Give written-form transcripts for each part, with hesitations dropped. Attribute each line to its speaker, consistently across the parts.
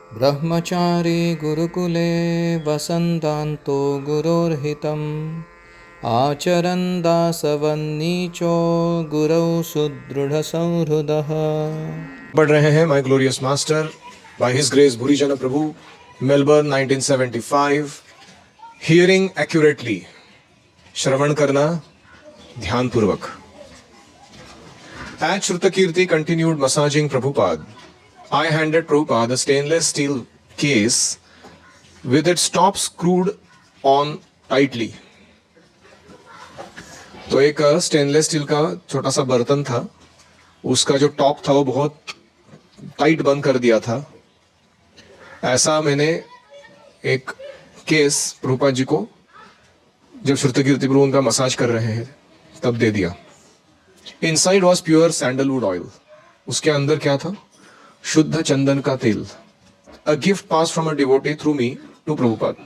Speaker 1: ब्रह्मचारी गुरुकुले वसन्तान्तो गुरोर्हितम् आचरन् दासवन्नीचो गुरौ सुदृढ़संहृदः।
Speaker 2: पढ़ रहे हैं my glorious master by his grace भूरी जन प्रभु, मेलबर्न 1975। हियरिंग एक्यूरेटली, श्रवण करना ध्यानपूर्वक। As Shrutakirti continued massaging Prabhupada, I handed Prabhupada a stainless steel case with its top screwed on tightly. तो एक स्टेनलेस स्टील का छोटा सा बर्तन था, उसका जो टॉप था वो बहुत टाइट बंद कर दिया था। ऐसा मैंने एक केस प्रभुपाद जी को जब श्रुतकीर्ति प्रभु उनका मसाज कर रहे हैं तब दे दिया। Inside was pure sandalwood oil. उसके अंदर क्या था? शुद्ध चंदन का तेल। A gift pass from a devotee through me to Prabhupada.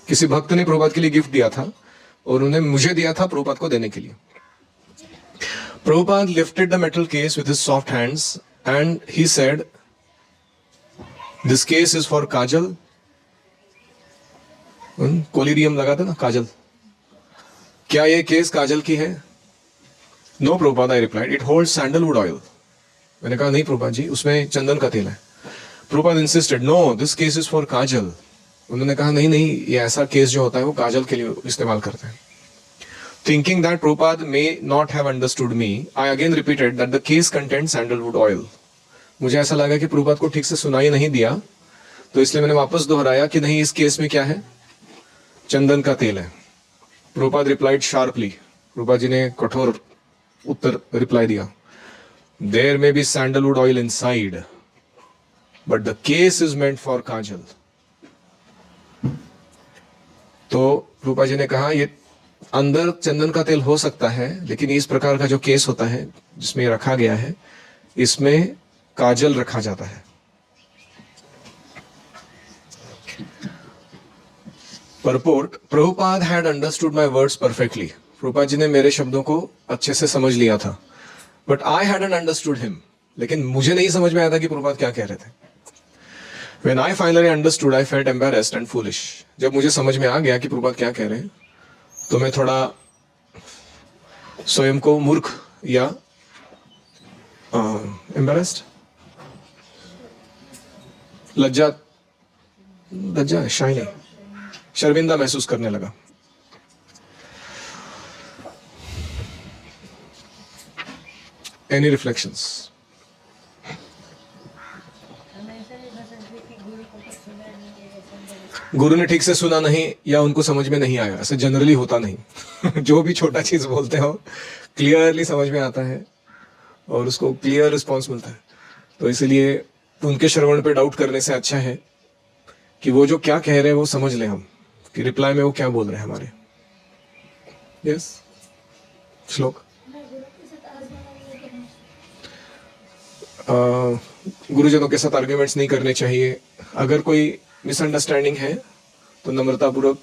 Speaker 2: किसी भक्त ने प्रभुपाद के लिए गिफ्ट दिया था और उन्हें मुझे दिया था प्रभुपाद को देने के लिए। Prabhupada lifted the metal case with his soft hands and he said, this case is for kajal. Collyrium लगाते ना काजल, क्या ये केस काजल की है? No Prabhupada, I replied, it holds sandalwood oil. मैंने कहा नहीं प्रभुपाद जी, उसमें चंदन का तेल है। Prabhupada insisted, no this case is for kajal. उन्होंने कहा नहीं नहीं, ये ऐसा केस जो होता है वो काजल के लिए इस्तेमाल करते हैं। Thinking that Prabhupada may not have understood me, I again repeated that the case content sandalwood oil. मुझे ऐसा लगा कि प्रभुपाद को ठीक से सुनाई नहीं दिया, तो इसलिए मैंने वापस दोहराया कि नहीं, इस केस में क्या है? चंदन का तेल है। Prabhupada replied sharply. प्रभुपाद जी ने कठोर उत्तर रिप्लाई दिया, there may be sandalwood oil inside but the case is meant for kajal. तो प्रभुपाद जी ने कहा, ये अंदर चंदन का तेल हो सकता है, लेकिन इस प्रकार का जो केस होता है जिसमें ये रखा गया है, इसमें काजल रखा जाता है। Purport, Prabhupada had understood my words perfectly. Prabhupada ji ने मेरे शब्दों को अच्छे से समझ लिया था, but I hadn't understood him. लेकिन मुझे नहीं समझ में आया था कि प्रभुपाद क्या कह रहे थे। When I finally understood, I felt embarrassed and foolish. जब मुझे समझ में आ गया कि प्रभुपाद क्या कह रहे हैं, तो मैं थोड़ा स्वयं को मूर्ख या embarrassed, लज्जा शाइनी, शर्मिंदा महसूस करने लगा। Any reflections? गुरु ने ठीक से सुना नहीं या उनको समझ में नहीं आया, ऐसे जनरली होता नहीं। जो भी छोटा चीज बोलते हो क्लियरली समझ में आता है और उसको क्लियर रिस्पॉन्स मिलता है। तो इसलिए उनके श्रवण पे डाउट करने से अच्छा है कि वो जो क्या कह रहे हैं वो समझ लें हम, कि रिप्लाई में वो क्या बोल रहे हैं हमारे। यस, श्लोक। गुरुजनों के साथ आर्ग्यूमेंट्स नहीं करने चाहिए। अगर कोई मिसअंडरस्टैंडिंग है तो नम्रतापूर्वक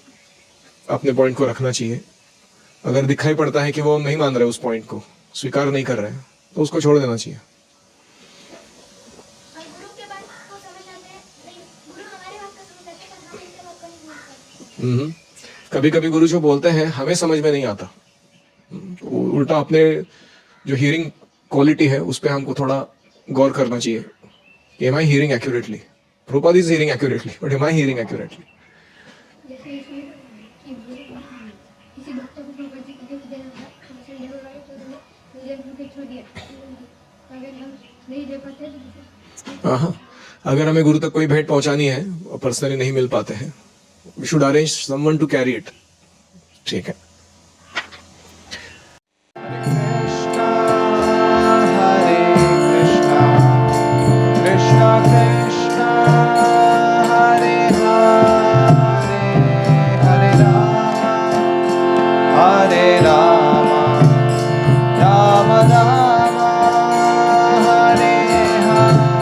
Speaker 2: अपने पॉइंट को रखना चाहिए। अगर दिखाई पड़ता है कि वो नहीं मान रहे, उस पॉइंट को स्वीकार नहीं कर रहे हैं, तो उसको छोड़ देना चाहिए। कभी कभी गुरु जो बोलते हैं हमें समझ में नहीं आता, उल्टा अपने जो हियरिंग क्वालिटी है उस पर हमको थोड़ा गौर करना चाहिए। Am I hearing accurately? Prabhupada is hearing accurately, but am I hearing accurately? अगर हमें गुरु तक कोई भेंट पहुंचानी है और पर्सनली नहीं मिल पाते हैं, we should arrange someone to carry it. ठीक है।